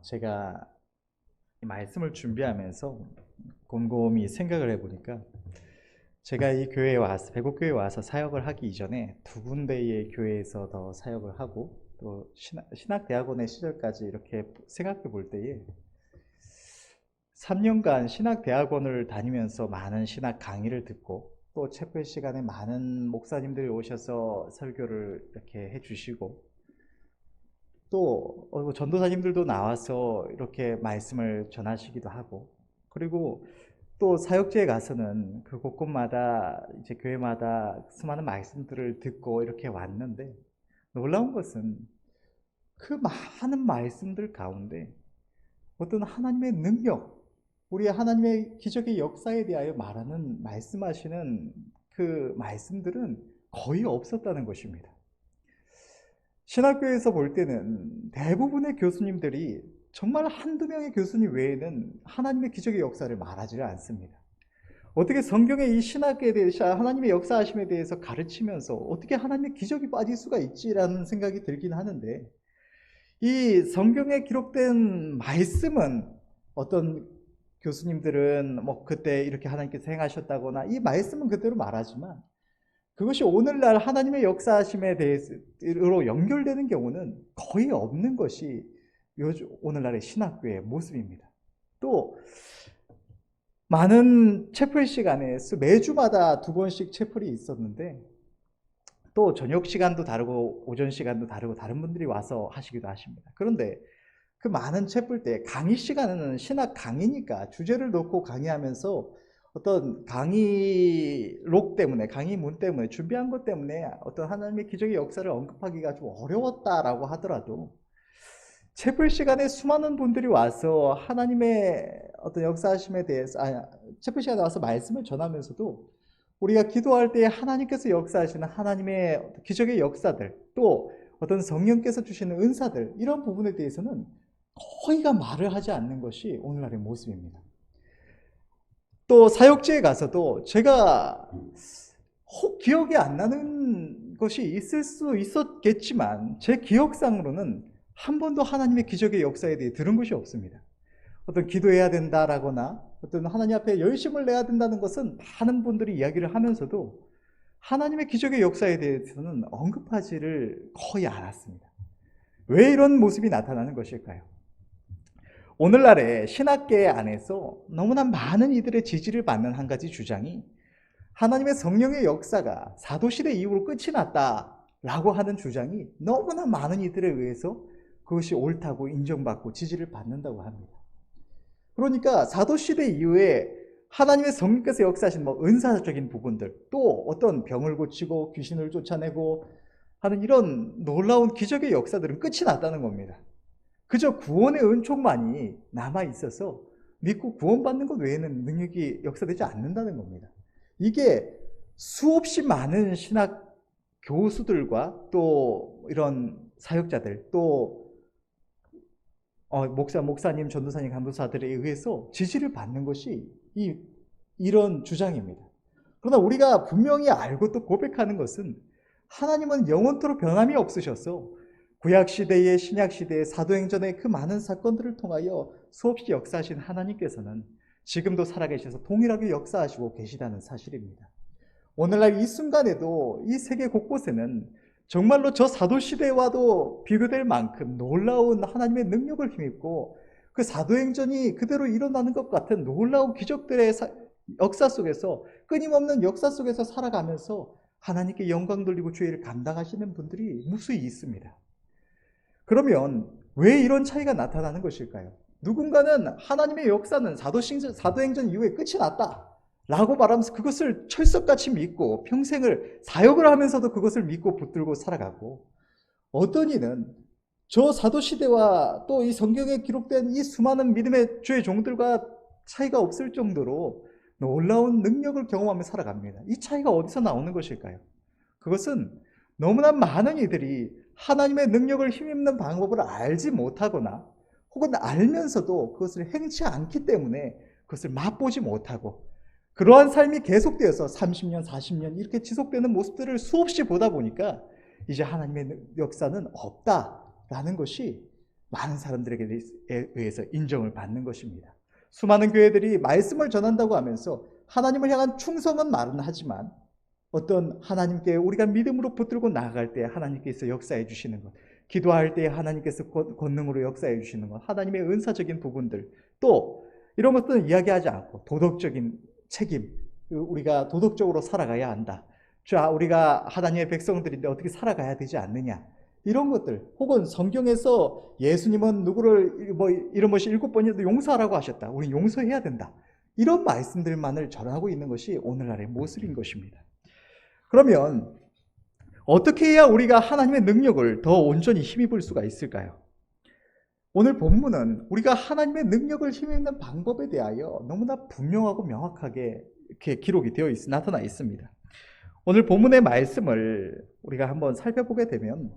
제가 이 말씀을 준비하면서 곰곰이 생각을 해보니까 제가 이 교회에 와서 배국교회에 와서 사역을 하기 이전에 두 군데의 교회에서 더 사역을 하고 또 신학대학원의 시절까지 이렇게 생각해 볼 때에 3년간 신학대학원을 다니면서 많은 신학 강의를 듣고 또 체포 시간에 많은 목사님들이 오셔서 설교를 이렇게 해주시고 또 전도사님들도 나와서 이렇게 말씀을 전하시기도 하고, 그리고 또 사역지에 가서는 그 곳곳마다 이제 교회마다 수많은 말씀들을 듣고 이렇게 왔는데, 놀라운 것은 그 많은 말씀들 가운데 어떤 하나님의 능력, 우리 하나님의 기적의 역사에 대하여 말씀하시는 그 말씀들은 거의 없었다는 것입니다. 신학교에서 볼 때는 대부분의 교수님들이 정말 한두 명의 교수님 외에는 하나님의 기적의 역사를 말하지를 않습니다. 어떻게 성경의 이 신학에 대해서 하나님의 역사하심에 대해서 가르치면서 어떻게 하나님의 기적이 빠질 수가 있지라는 생각이 들긴 하는데, 이 성경에 기록된 말씀은 어떤 교수님들은 뭐 그때 이렇게 하나님께서 행하셨다거나 이 말씀은 그대로 말하지만 그것이 오늘날 하나님의 역사하심에 대해서로 연결되는 경우는 거의 없는 것이 요즘 오늘날의 신학교의 모습입니다. 또 많은 채플 시간에 매주마다 2번씩 채플이 있었는데, 또 저녁 시간도 다르고 오전 시간도 다르고 다른 분들이 와서 하시기도 하십니다. 그런데 그 많은 채플 때 강의 시간은 신학 강의니까 주제를 놓고 강의하면서 어떤 강의록 때문에, 강의문 때문에, 준비한 것 때문에 어떤 하나님의 기적의 역사를 언급하기가 좀 어려웠다라고 하더라도, 채플 시간에 수많은 분들이 와서 하나님의 어떤 역사하심에 대해서, 채플 시간에 와서 말씀을 전하면서도 우리가 기도할 때 하나님께서 역사하시는 하나님의 기적의 역사들, 또 어떤 성령께서 주시는 은사들, 이런 부분에 대해서는 거의가 말을 하지 않는 것이 오늘날의 모습입니다. 또 사역지에 가서도 제가 혹 기억이 안 나는 것이 있을 수 있었겠지만 제 기억상으로는 한 번도 하나님의 기적의 역사에 대해 들은 것이 없습니다. 어떤 기도해야 된다라거나 어떤 하나님 앞에 열심을 내야 된다는 것은 많은 분들이 이야기를 하면서도 하나님의 기적의 역사에 대해서는 언급하지를 거의 않았습니다. 왜 이런 모습이 나타나는 것일까요? 오늘날의 신학계 안에서 너무나 많은 이들의 지지를 받는 한 가지 주장이, 하나님의 성령의 역사가 사도시대 이후로 끝이 났다라고 하는 주장이 너무나 많은 이들에 의해서 그것이 옳다고 인정받고 지지를 받는다고 합니다. 그러니까 사도시대 이후에 하나님의 성령께서 역사하신 은사적인 부분들, 또 어떤 병을 고치고 귀신을 쫓아내고 하는 이런 놀라운 기적의 역사들은 끝이 났다는 겁니다. 그저 구원의 은총만이 남아있어서 믿고 구원받는 것 외에는 능력이 역사되지 않는다는 겁니다. 이게 수없이 많은 신학 교수들과 또 이런 사역자들, 또 목사님, 전도사님, 간부사들에 의해서 지지를 받는 것이 이런 주장입니다. 그러나 우리가 분명히 알고 또 고백하는 것은, 하나님은 영원토록 변함이 없으셔서 구약시대의, 신약시대의, 사도행전의 그 많은 사건들을 통하여 수없이 역사하신 하나님께서는 지금도 살아계셔서 동일하게 역사하시고 계시다는 사실입니다. 오늘날 이 순간에도 이 세계 곳곳에는 정말로 저 사도시대와도 비교될 만큼 놀라운 하나님의 능력을 힘입고 그 사도행전이 그대로 일어나는 것 같은 놀라운 기적들의 역사 속에서, 끊임없는 역사 속에서 살아가면서 하나님께 영광 돌리고 주의를 감당하시는 분들이 무수히 있습니다. 그러면 왜 이런 차이가 나타나는 것일까요? 누군가는 하나님의 역사는 사도행전 이후에 끝이 났다 라고 말하면서 그것을 철석같이 믿고 평생을 사역을 하면서도 그것을 믿고 붙들고 살아가고, 어떤 이는 저 사도시대와 또 이 성경에 기록된 이 수많은 믿음의 주의 종들과 차이가 없을 정도로 놀라운 능력을 경험하며 살아갑니다. 이 차이가 어디서 나오는 것일까요? 그것은 너무나 많은 이들이 하나님의 능력을 힘입는 방법을 알지 못하거나, 혹은 알면서도 그것을 행치 않기 때문에 그것을 맛보지 못하고, 그러한 삶이 계속되어서 30년, 40년 이렇게 지속되는 모습들을 수없이 보다 보니까 이제 하나님의 역사는 없다라는 것이 많은 사람들에게 의해서 인정을 받는 것입니다. 수많은 교회들이 말씀을 전한다고 하면서 하나님을 향한 충성은 말은 하지만 어떤 하나님께 우리가 믿음으로 붙들고 나아갈 때 하나님께서 역사해 주시는 것, 기도할 때 하나님께서 권능으로 역사해 주시는 것, 하나님의 은사적인 부분들, 또 이런 것들은 이야기하지 않고 도덕적인 책임, 우리가 도덕적으로 살아가야 한다. 우리가 하나님의 백성들인데 어떻게 살아가야 되지 않느냐, 이런 것들, 혹은 성경에서 예수님은 누구를 이런 것이 7번이라도 용서하라고 하셨다, 우리 용서해야 된다, 이런 말씀들만을 전하고 있는 것이 오늘날의 모습인 것입니다. 그러면 어떻게 해야 우리가 하나님의 능력을 더 온전히 힘입을 수가 있을까요? 오늘 본문은 우리가 하나님의 능력을 힘입는 방법에 대하여 너무나 분명하고 명확하게 이렇게 기록이 나타나 있습니다. 오늘 본문의 말씀을 우리가 한번 살펴보게 되면,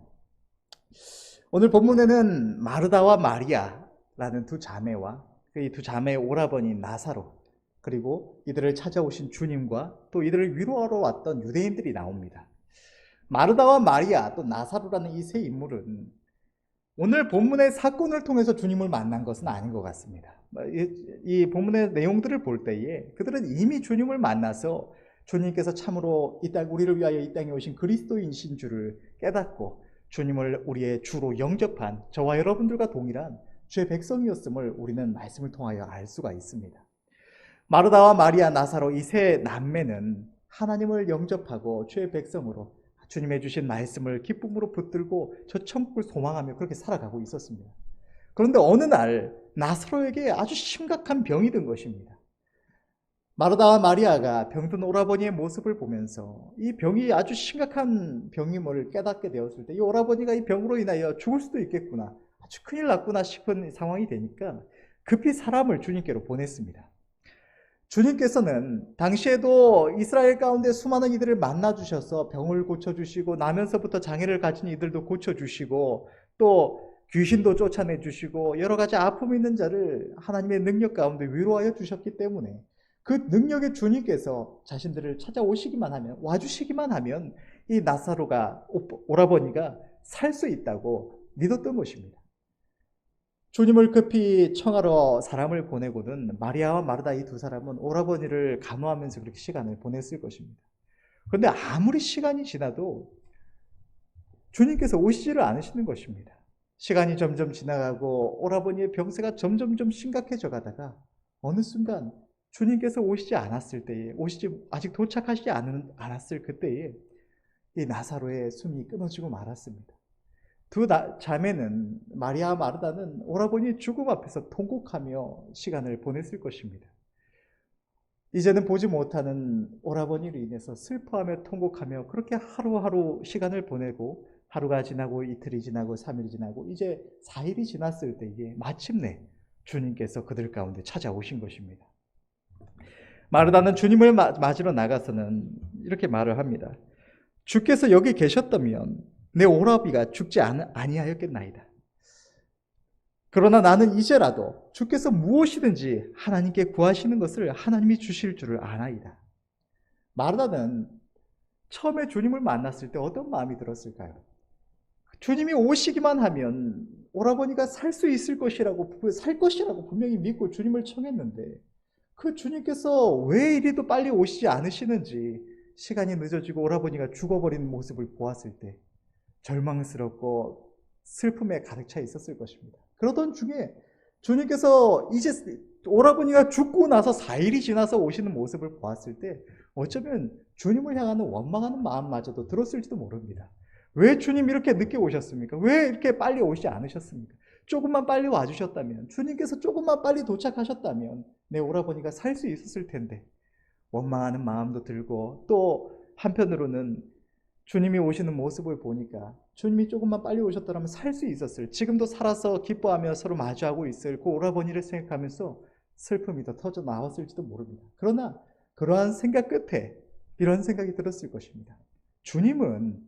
오늘 본문에는 마르다와 마리아라는 두 자매와 이 두 자매의 오라버니 나사로, 그리고 이들을 찾아오신 주님과 또 이들을 위로하러 왔던 유대인들이 나옵니다. 마르다와 마리아 또 나사로라는 이 세 인물은 오늘 본문의 사건을 통해서 주님을 만난 것은 아닌 것 같습니다. 이 본문의 내용들을 볼 때에 그들은 이미 주님을 만나서 주님께서 참으로 우리를 위하여 이 땅에 오신 그리스도인신 줄을 깨닫고 주님을 우리의 주로 영접한 저와 여러분들과 동일한 주의 백성이었음을 우리는 말씀을 통하여 알 수가 있습니다. 마르다와 마리아, 나사로 이 세 남매는 하나님을 영접하고 주의 백성으로 주님의 주신 말씀을 기쁨으로 붙들고 저 천국을 소망하며 그렇게 살아가고 있었습니다. 그런데 어느 날 나사로에게 아주 심각한 병이 든 것입니다. 마르다와 마리아가 병든 오라버니의 모습을 보면서 이 병이 아주 심각한 병임을 깨닫게 되었을 때 이 오라버니가 이 병으로 인하여 죽을 수도 있겠구나, 아주 큰일 났구나 싶은 상황이 되니까 급히 사람을 주님께로 보냈습니다. 주님께서는 당시에도 이스라엘 가운데 수많은 이들을 만나주셔서 병을 고쳐주시고 나면서부터 장애를 가진 이들도 고쳐주시고 또 귀신도 쫓아내주시고 여러 가지 아픔 있는 자를 하나님의 능력 가운데 위로하여 주셨기 때문에 그 능력의 주님께서 자신들을 찾아오시기만 하면, 와주시기만 하면 이 나사로가, 오라버니가 살 수 있다고 믿었던 것입니다. 주님을 급히 청하러 사람을 보내고는 마리아와 마르다 이 두 사람은 오라버니를 간호하면서 그렇게 시간을 보냈을 것입니다. 그런데 아무리 시간이 지나도 주님께서 오시지를 않으시는 것입니다. 시간이 점점 지나가고 오라버니의 병세가 점점 심각해져 가다가 어느 순간 주님께서 오시지 않았을 때에, 아직 도착하시지 않았을 그때에 이 나사로의 숨이 끊어지고 말았습니다. 두 자매는, 마리아와 마르다는 오라버니의 죽음 앞에서 통곡하며 시간을 보냈을 것입니다. 이제는 보지 못하는 오라버니로 인해서 슬퍼하며 통곡하며 그렇게 하루하루 시간을 보내고, 하루가 지나고 이틀이 지나고 3일이 지나고 이제 4일이 지났을 때에 마침내 주님께서 그들 가운데 찾아오신 것입니다. 마르다는 주님을 맞으러 나가서는 이렇게 말을 합니다. 주께서 여기 계셨다면 내 오라비가 죽지 아니하였겠나이다. 그러나 나는 이제라도 주께서 무엇이든지 하나님께 구하시는 것을 하나님이 주실 줄을 아나이다. 마르다는 처음에 주님을 만났을 때 어떤 마음이 들었을까요? 주님이 오시기만 하면 오라버니가 살 것이라고 분명히 믿고 주님을 청했는데 그 주님께서 왜 이리도 빨리 오시지 않으시는지, 시간이 늦어지고 오라버니가 죽어버린 모습을 보았을 때 절망스럽고 슬픔에 가득 차 있었을 것입니다. 그러던 중에 주님께서 이제 오라버니가 죽고 나서 4일이 지나서 오시는 모습을 보았을 때 어쩌면 주님을 향하는 원망하는 마음마저도 들었을지도 모릅니다. 왜 주님 이렇게 늦게 오셨습니까? 왜 이렇게 빨리 오시지 않으셨습니까? 조금만 빨리 와주셨다면, 주님께서 조금만 빨리 도착하셨다면 내 오라버니가 살 수 있었을 텐데, 원망하는 마음도 들고, 또 한편으로는 주님이 오시는 모습을 보니까 주님이 조금만 빨리 오셨더라면 살 수 있었을, 지금도 살아서 기뻐하며 서로 마주하고 있을 그 오라버니를 생각하면서 슬픔이 더 터져 나왔을지도 모릅니다. 그러나 그러한 생각 끝에 이런 생각이 들었을 것입니다. 주님은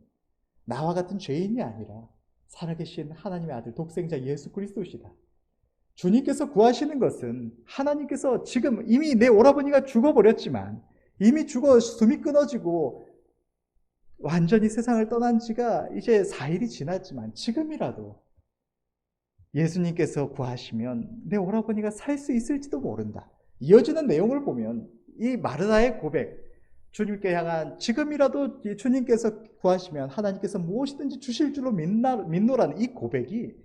나와 같은 죄인이 아니라 살아계신 하나님의 아들 독생자 예수 그리스도시다. 주님께서 구하시는 것은, 하나님께서 지금 이미 내 오라버니가 죽어버렸지만, 이미 죽어 숨이 끊어지고 완전히 세상을 떠난 지가 이제 4일이 지났지만 지금이라도 예수님께서 구하시면 내 오라버니가 살 수 있을지도 모른다. 이어지는 내용을 보면 이 마르다의 고백, 주님께 향한 지금이라도 주님께서 구하시면 하나님께서 무엇이든지 주실 줄로 믿노라는 이 고백이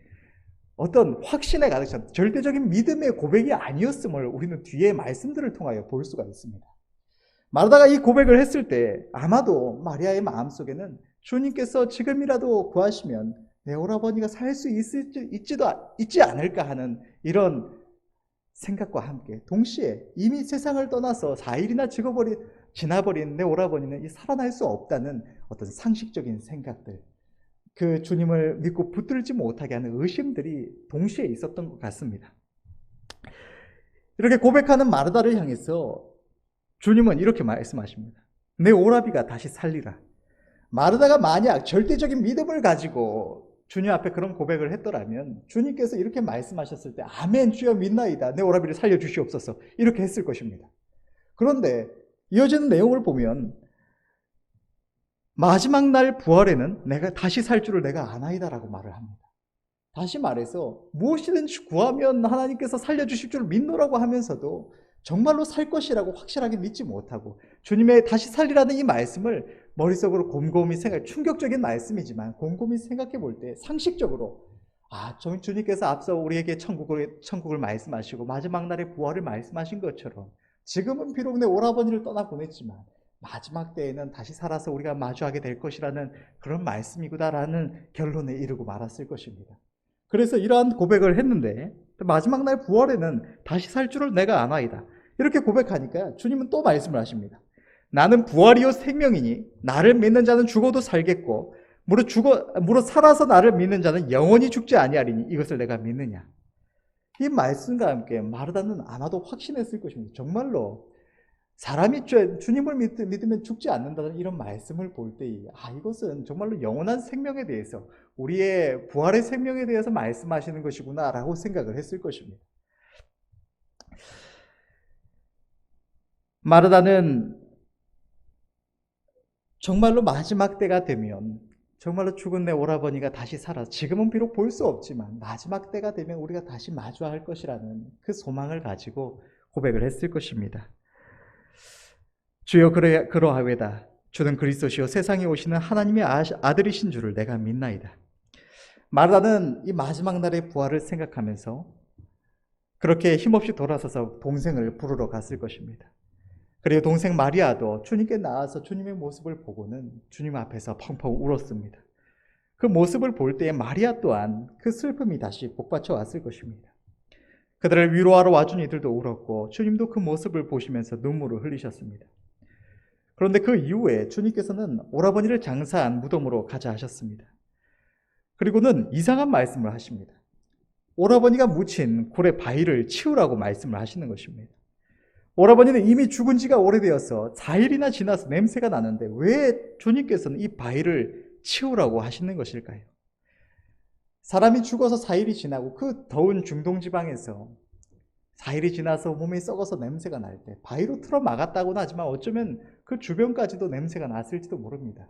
어떤 확신에 가득 찬 절대적인 믿음의 고백이 아니었음을 우리는 뒤에 말씀들을 통하여 볼 수가 있습니다. 마르다가 이 고백을 했을 때 아마도 마리아의 마음속에는 주님께서 지금이라도 구하시면 내 오라버니가 살 수 있지 않을까 하는 이런 생각과 함께 동시에 이미 세상을 떠나서 4일이나 지나버린 내 오라버니는 살아날 수 없다는 어떤 상식적인 생각들, 그 주님을 믿고 붙들지 못하게 하는 의심들이 동시에 있었던 것 같습니다. 이렇게 고백하는 마르다를 향해서 주님은 이렇게 말씀하십니다. 내 오라비가 다시 살리라. 마르다가 만약 절대적인 믿음을 가지고 주님 앞에 그런 고백을 했더라면 주님께서 이렇게 말씀하셨을 때 아멘 주여 믿나이다 내 오라비를 살려주시옵소서 이렇게 했을 것입니다. 그런데 이어지는 내용을 보면 마지막 날 부활에는 내가 다시 살 줄을 내가 아나이다라고 말을 합니다. 다시 말해서 무엇이든지 구하면 하나님께서 살려주실 줄 믿노라고 하면서도 정말로 살 것이라고 확실하게 믿지 못하고 주님의 다시 살리라는 이 말씀을 머릿속으로 곰곰이 충격적인 말씀이지만 곰곰이 생각해 볼 때 상식적으로 주님께서 앞서 우리에게 천국을 말씀하시고 마지막 날의 부활을 말씀하신 것처럼 지금은 비록 내 오라버니를 떠나보냈지만 마지막 때에는 다시 살아서 우리가 마주하게 될 것이라는 그런 말씀이구나라는 결론에 이르고 말았을 것입니다. 그래서 이러한 고백을 했는데 마지막 날 부활에는 다시 살 줄을 내가 아나이다. 이렇게 고백하니까 주님은 또 말씀을 하십니다. 나는 부활이요 생명이니 나를 믿는 자는 죽어도 살겠고 무릇 살아서 나를 믿는 자는 영원히 죽지 아니하리니 이것을 내가 믿느냐. 이 말씀과 함께 마르다는 아마도 확신했을 것입니다. 정말로 사람이 주님을 믿으면 죽지 않는다는 이런 말씀을 볼 때 이것은 정말로 영원한 생명에 대해서 우리의 부활의 생명에 대해서 말씀하시는 것이구나 라고 생각을 했을 것입니다. 마르다는 정말로 마지막 때가 되면 정말로 죽은 내 오라버니가 다시 살아서 지금은 비록 볼 수 없지만 마지막 때가 되면 우리가 다시 마주할 것이라는 그 소망을 가지고 고백을 했을 것입니다. 주여 그러하외다. 주는 그리스도시요 세상에 오시는 하나님의 아들이신 줄을 내가 믿나이다. 마르다는 이 마지막 날의 부활을 생각하면서 그렇게 힘없이 돌아서서 동생을 부르러 갔을 것입니다. 그리고 동생 마리아도 주님께 나와서 주님의 모습을 보고는 주님 앞에서 펑펑 울었습니다. 그 모습을 볼 때에 마리아 또한 그 슬픔이 다시 복받쳐 왔을 것입니다. 그들을 위로하러 와준 이들도 울었고 주님도 그 모습을 보시면서 눈물을 흘리셨습니다. 그런데 그 이후에 주님께서는 오라버니를 장사한 무덤으로 가자 하셨습니다. 그리고는 이상한 말씀을 하십니다. 오라버니가 묻힌 굴의 바위를 치우라고 말씀을 하시는 것입니다. 오라버니는 이미 죽은 지가 오래되어서 4일이나 지나서 냄새가 나는데 왜 주님께서는 이 바위를 치우라고 하시는 것일까요? 사람이 죽어서 4일이 지나고 그 더운 중동 지방에서 4일이 지나서 몸이 썩어서 냄새가 날 때 바위로 틀어 막았다고는 하지만 어쩌면 그 주변까지도 냄새가 났을지도 모릅니다.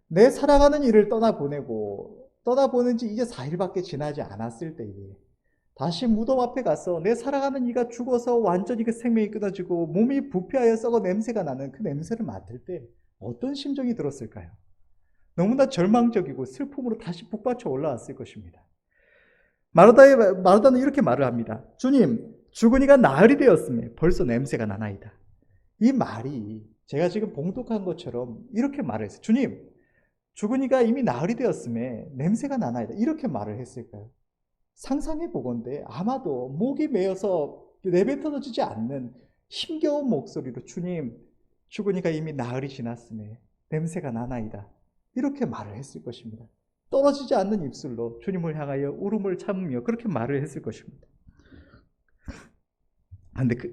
내 사랑하는 이를 떠나보낸 지 이제 4일밖에 지나지 않았을 때에 다시 무덤 앞에 가서 내 사랑하는 이가 죽어서 완전히 그 생명이 끊어지고 몸이 부패하여 썩어 냄새가 나는 그 냄새를 맡을 때 어떤 심정이 들었을까요? 너무나 절망적이고 슬픔으로 다시 북받쳐 올라왔을 것입니다. 마르다는 이렇게 말을 합니다. 주님, 죽은 이가 나흘이 되었음에 벌써 냄새가 나나이다. 이 말이 제가 지금 봉독한 것처럼 이렇게 말을 했어요. 주님, 죽은 이가 이미 나흘이 되었음에 냄새가 나나이다. 이렇게 말을 했을까요? 상상해 보건대 아마도 목이 메어서 내뱉어지지 않는 힘겨운 목소리로 주님, 죽은 이가 이미 나흘이 지났음에 냄새가 나나이다. 이렇게 말을 했을 것입니다. 떨어지지 않는 입술로 주님을 향하여 울음을 참으며 그렇게 말을 했을 것입니다.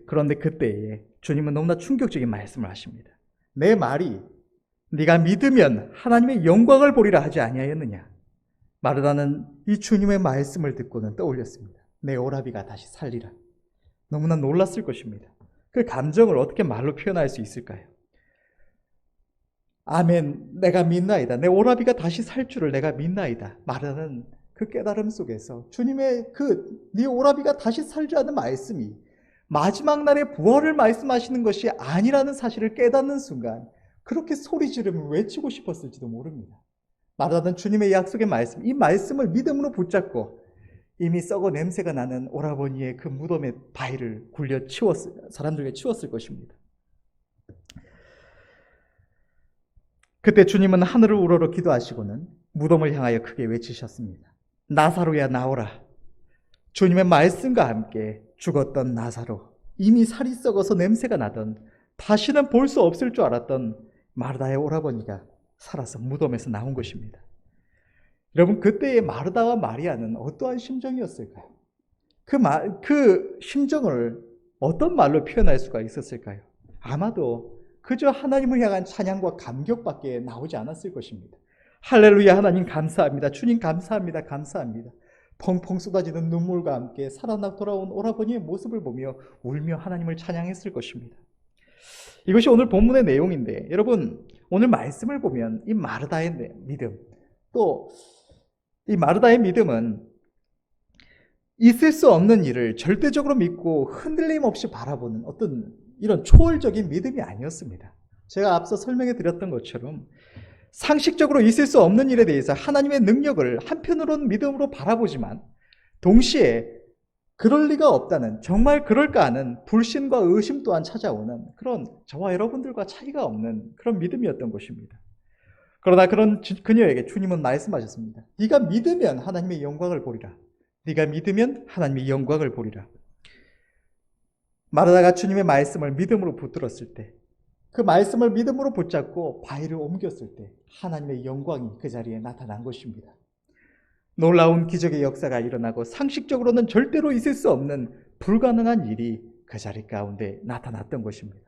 그런데 그때에 주님은 너무나 충격적인 말씀을 하십니다. 내 말이 네가 믿으면 하나님의 영광을 보리라 하지 아니하였느냐. 마르다는 이 주님의 말씀을 듣고는 떠올렸습니다. 내 오라비가 다시 살리라. 너무나 놀랐을 것입니다. 그 감정을 어떻게 말로 표현할 수 있을까요? 아멘, 내가 믿나이다. 내 오라비가 다시 살 줄을 내가 믿나이다. 마르다는 그 깨달음 속에서 주님의 네 오라비가 다시 살리라는 말씀이 마지막 날의 부활을 말씀하시는 것이 아니라는 사실을 깨닫는 순간 그렇게 소리 지르며 외치고 싶었을지도 모릅니다. 말하던 주님의 약속의 말씀, 이 말씀을 믿음으로 붙잡고 이미 썩어 냄새가 나는 오라버니의 그 무덤의 바위를 사람들에게 치웠을 것입니다. 그때 주님은 하늘을 우러러 기도하시고는 무덤을 향하여 크게 외치셨습니다. 나사로야 나오라. 주님의 말씀과 함께 죽었던 나사로, 이미 살이 썩어서 냄새가 나던 다시는 볼 수 없을 줄 알았던 마르다의 오라버니가 살아서 무덤에서 나온 것입니다. 여러분, 그때의 마르다와 마리아는 어떠한 심정이었을까요? 그 심정을 어떤 말로 표현할 수가 있었을까요? 아마도 그저 하나님을 향한 찬양과 감격밖에 나오지 않았을 것입니다. 할렐루야, 하나님 감사합니다. 주님 감사합니다. 감사합니다. 펑펑 쏟아지는 눈물과 함께 살아나 돌아온 오라버니의 모습을 보며 울며 하나님을 찬양했을 것입니다. 이것이 오늘 본문의 내용인데, 여러분, 오늘 말씀을 보면 이 마르다의 믿음, 또 이 마르다의 믿음은 있을 수 없는 일을 절대적으로 믿고 흔들림 없이 바라보는 어떤 이런 초월적인 믿음이 아니었습니다. 제가 앞서 설명해 드렸던 것처럼 상식적으로 있을 수 없는 일에 대해서 하나님의 능력을 한편으로는 믿음으로 바라보지만 동시에 그럴 리가 없다는, 정말 그럴까 하는 불신과 의심 또한 찾아오는 그런 저와 여러분들과 차이가 없는 그런 믿음이었던 것입니다. 그러나 그런 그녀에게 주님은 말씀하셨습니다. 네가 믿으면 하나님의 영광을 보리라. 네가 믿으면 하나님의 영광을 보리라. 마르다가 주님의 말씀을 믿음으로 붙들었을 때, 그 말씀을 믿음으로 붙잡고 바위를 옮겼을 때 하나님의 영광이 그 자리에 나타난 것입니다. 놀라운 기적의 역사가 일어나고 상식적으로는 절대로 있을 수 없는 불가능한 일이 그 자리 가운데 나타났던 것입니다.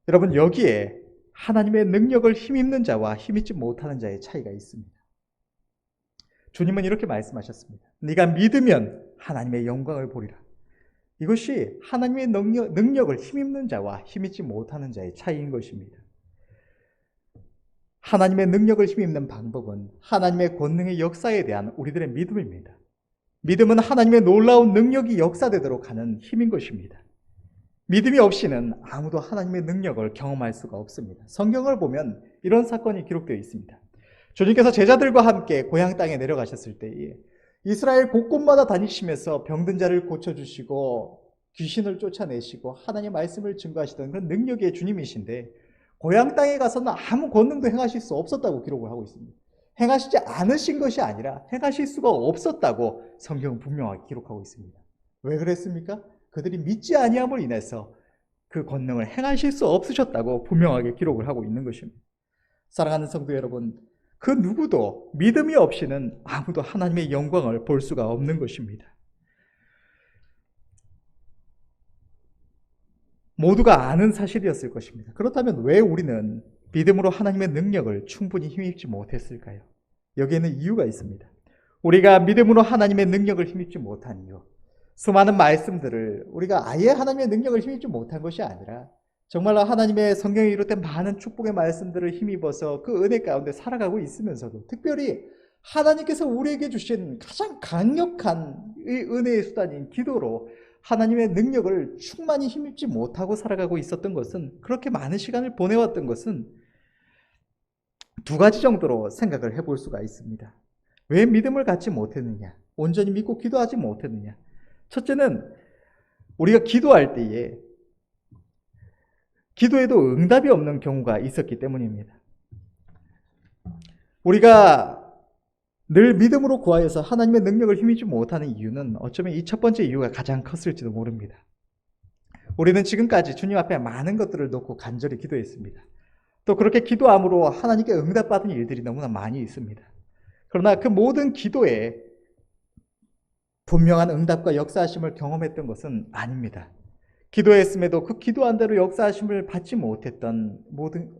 여러분, 여기에 하나님의 능력을 힘입는 자와 힘입지 못하는 자의 차이가 있습니다. 주님은 이렇게 말씀하셨습니다. 네가 믿으면 하나님의 영광을 보리라. 이것이 하나님의 능력을 힘입는 자와 힘입지 못하는 자의 차이인 것입니다. 하나님의 능력을 힘입는 방법은 하나님의 권능의 역사에 대한 우리들의 믿음입니다. 믿음은 하나님의 놀라운 능력이 역사되도록 하는 힘인 것입니다. 믿음이 없이는 아무도 하나님의 능력을 경험할 수가 없습니다. 성경을 보면 이런 사건이 기록되어 있습니다. 주님께서 제자들과 함께 고향 땅에 내려가셨을 때에 이스라엘 곳곳마다 다니시면서 병든 자를 고쳐주시고 귀신을 쫓아내시고 하나님의 말씀을 증거하시던 그런 능력의 주님이신데, 고향 땅에 가서는 아무 권능도 행하실 수 없었다고 기록을 하고 있습니다. 행하시지 않으신 것이 아니라 행하실 수가 없었다고 성경은 분명하게 기록하고 있습니다. 왜 그랬습니까? 그들이 믿지 아니함으로 인해서 그 권능을 행하실 수 없으셨다고 분명하게 기록을 하고 있는 것입니다. 사랑하는 성도 여러분, 그 누구도 믿음이 없이는 아무도 하나님의 영광을 볼 수가 없는 것입니다. 모두가 아는 사실이었을 것입니다. 그렇다면 왜 우리는 믿음으로 하나님의 능력을 충분히 힘입지 못했을까요? 여기에는 이유가 있습니다. 우리가 믿음으로 하나님의 능력을 힘입지 못한 이유, 수많은 말씀들을 우리가 아예 하나님의 능력을 힘입지 못한 것이 아니라 정말로 하나님의 성경에 이루된 많은 축복의 말씀들을 힘입어서 그 은혜 가운데 살아가고 있으면서도, 특별히 하나님께서 우리에게 주신 가장 강력한 이 은혜의 수단인 기도로 하나님의 능력을 충만히 힘입지 못하고 살아가고 있었던 것은, 그렇게 많은 시간을 보내왔던 것은 두 가지 정도로 생각을 해볼 수가 있습니다. 왜 믿음을 갖지 못했느냐? 온전히 믿고 기도하지 못했느냐? 첫째는 우리가 기도할 때에 기도에도 응답이 없는 경우가 있었기 때문입니다. 우리가 늘 믿음으로 구하여서 하나님의 능력을 힘입지 못하는 이유는 어쩌면 이 첫 번째 이유가 가장 컸을지도 모릅니다. 우리는 지금까지 주님 앞에 많은 것들을 놓고 간절히 기도했습니다. 또 그렇게 기도함으로 하나님께 응답받은 일들이 너무나 많이 있습니다. 그러나 그 모든 기도에 분명한 응답과 역사하심을 경험했던 것은 아닙니다. 기도했음에도 그 기도한 대로 역사하심을 받지 못했던 모든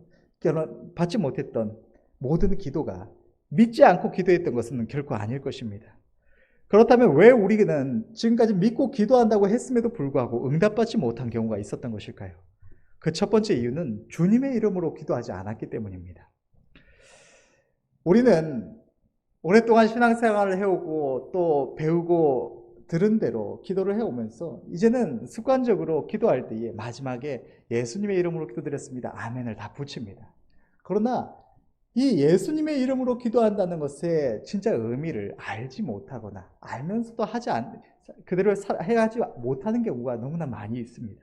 기도가 믿지 않고 기도했던 것은 결코 아닐 것입니다. 그렇다면 왜 우리는 지금까지 믿고 기도한다고 했음에도 불구하고 응답받지 못한 경우가 있었던 것일까요? 그 첫 번째 이유는 주님의 이름으로 기도하지 않았기 때문입니다. 우리는 오랫동안 신앙생활을 해오고 또 배우고 들은 대로 기도를 해오면서 이제는 습관적으로 기도할 때에 마지막에 예수님의 이름으로 기도드렸습니다. 아멘을 다 붙입니다. 그러나 이 예수님의 이름으로 기도한다는 것의 진짜 의미를 알지 못하거나 알면서도 그대로 해야지 못하는 경우가 너무나 많이 있습니다.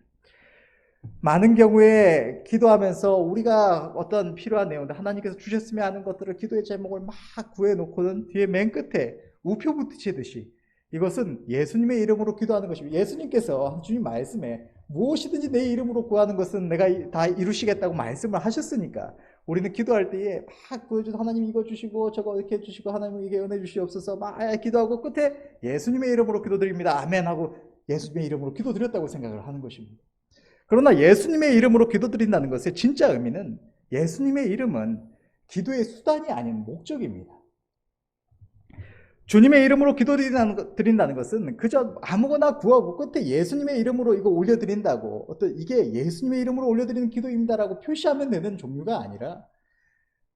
많은 경우에 기도하면서 우리가 어떤 필요한 내용들 하나님께서 주셨으면 하는 것들을 기도의 제목을 막 구해놓고는 뒤에 맨 끝에 우표 붙이듯이 이것은 예수님의 이름으로 기도하는 것입니다. 예수님께서 주님 말씀에 무엇이든지 내 이름으로 구하는 것은 내가 다 이루시겠다고 말씀을 하셨으니까 우리는 기도할 때에 막 구해준 하나님 이거 주시고 저거 이렇게 해주시고 하나님 이게 은혜 주시옵소서 막 기도하고 끝에 예수님의 이름으로 기도드립니다. 아멘 하고 예수님의 이름으로 기도드렸다고 생각을 하는 것입니다. 그러나 예수님의 이름으로 기도드린다는 것의 진짜 의미는 예수님의 이름은 기도의 수단이 아닌 목적입니다. 주님의 이름으로 기도드린다는 것은 그저 아무거나 구하고 끝에 예수님의 이름으로 이거 올려드린다고 어떤 이게 예수님의 이름으로 올려드리는 기도입니다라고 표시하면 되는 종류가 아니라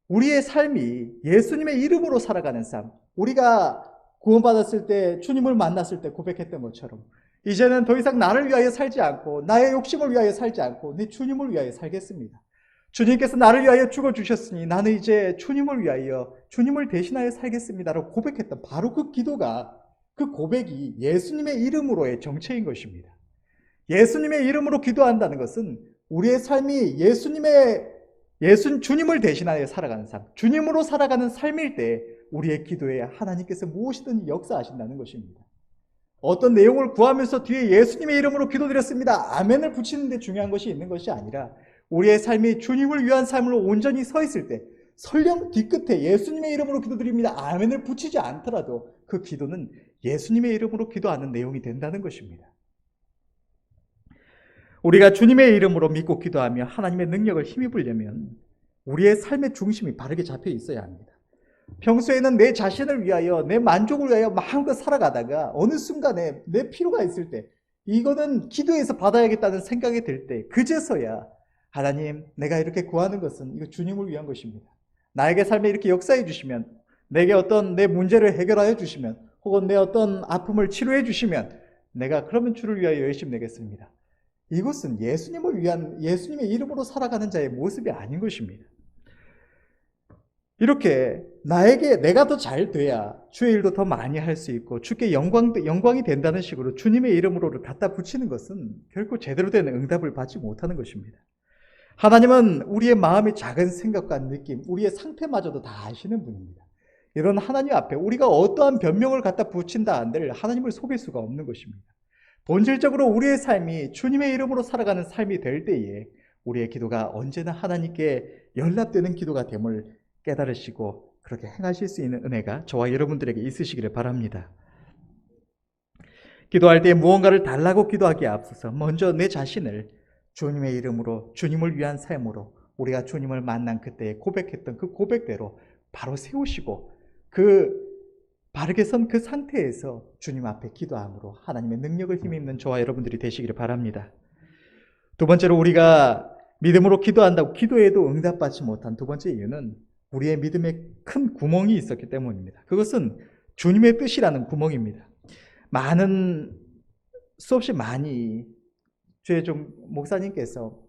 우리의 삶이 예수님의 이름으로 살아가는 삶, 우리가 구원받았을 때 주님을 만났을 때 고백했던 것처럼 이제는 더 이상 나를 위하여 살지 않고 나의 욕심을 위하여 살지 않고 내 주님을 위하여 살겠습니다. 주님께서 나를 위하여 죽어주셨으니 나는 이제 주님을 위하여 주님을 대신하여 살겠습니다라고 고백했던 바로 그 기도가 그 고백이 예수님의 이름으로의 정체인 것입니다. 예수님의 이름으로 기도한다는 것은 우리의 삶이 주님을 대신하여 살아가는 삶, 주님으로 살아가는 삶일 때 우리의 기도에 하나님께서 무엇이든 역사하신다는 것입니다. 어떤 내용을 구하면서 뒤에 예수님의 이름으로 기도드렸습니다. 아멘을 붙이는 데 중요한 것이 있는 것이 아니라 우리의 삶이 주님을 위한 삶으로 온전히 서 있을 때 설령 뒤끝에 예수님의 이름으로 기도드립니다. 아멘을 붙이지 않더라도 그 기도는 예수님의 이름으로 기도하는 내용이 된다는 것입니다. 우리가 주님의 이름으로 믿고 기도하며 하나님의 능력을 힘입으려면 우리의 삶의 중심이 바르게 잡혀 있어야 합니다. 평소에는 내 자신을 위하여 내 만족을 위하여 마음껏 살아가다가 어느 순간에 내 필요가 있을 때 이거는 기도해서 받아야겠다는 생각이 들 때 그제서야 하나님 내가 이렇게 구하는 것은 이거 주님을 위한 것입니다. 나에게 삶에 이렇게 역사해 주시면 내게 어떤 내 문제를 해결하여 주시면 혹은 내 어떤 아픔을 치료해 주시면 내가 그러면 주를 위하여 열심히 내겠습니다. 이것은 예수님의 이름으로 살아가는 자의 모습이 아닌 것입니다. 이렇게 내가 더 잘 돼야 주의 일도 더 많이 할 수 있고 주께 영광이 된다는 식으로 주님의 이름으로 갖다 붙이는 것은 결코 제대로 된 응답을 받지 못하는 것입니다. 하나님은 우리의 마음의 작은 생각과 느낌, 우리의 상태마저도 다 아시는 분입니다. 이런 하나님 앞에 우리가 어떠한 변명을 갖다 붙인다 한들 하나님을 속일 수가 없는 것입니다. 본질적으로 우리의 삶이 주님의 이름으로 살아가는 삶이 될 때에 우리의 기도가 언제나 하나님께 연락되는 기도가 됨을 깨달으시고 그렇게 행하실 수 있는 은혜가 저와 여러분들에게 있으시기를 바랍니다. 기도할 때 무언가를 달라고 기도하기에 앞서서 먼저 내 자신을 주님의 이름으로 주님을 위한 삶으로 우리가 주님을 만난 그때에 고백했던 그 고백대로 바로 세우시고 바르게 선 그 상태에서 주님 앞에 기도함으로 하나님의 능력을 힘입는 저와 여러분들이 되시기를 바랍니다. 두 번째로 우리가 믿음으로 기도한다고 기도해도 응답받지 못한 두 번째 이유는 우리의 믿음에 큰 구멍이 있었기 때문입니다. 그것은 주님의 뜻이라는 구멍입니다. 수없이 많이 최종 목사님께서